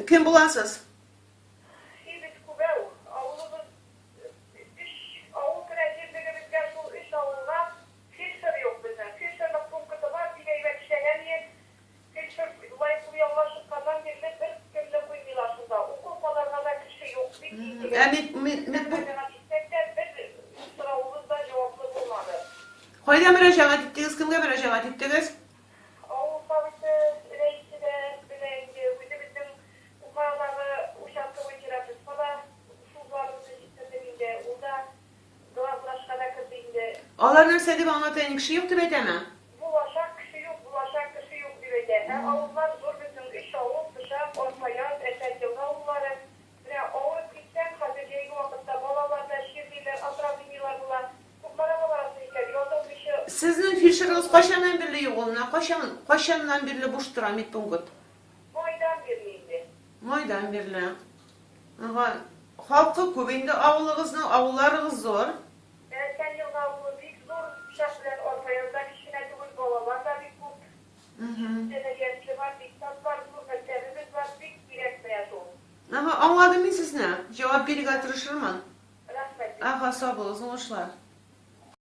Kim bulasız? Hayda müracaat ettiniz, kimge müracaat ettiniz? Onların seni anlatan kişi yoktu bedeme. Bulaşak kişi yok dedi. Avullar zor bütün iş avul, dışa, ortaya, etek yılda avulları. Avul gitsen, hazırcayı vakitte balalarda, şirdiler, atrafiniler bular. Kukmara arası hikaye, yolda bir şey. Sizin fişeriniz kaşandan birli yoluna, kaşandan birli boş duram et bungut. Maydan birliğiydi. Maydan birli. Halkı kubinde avullarınız zor. Sen yılda avulu büyük zor, şahsılar ortaya, kişine tübül balalar da bir kut. Seneliyetli var, bir tat var, sohbetlerimiz var, bir direktmeye zor. Anladım mı siz ne? Cevap biri getirir mı? Rahmet. Aha, sağ olasın, hoşlar.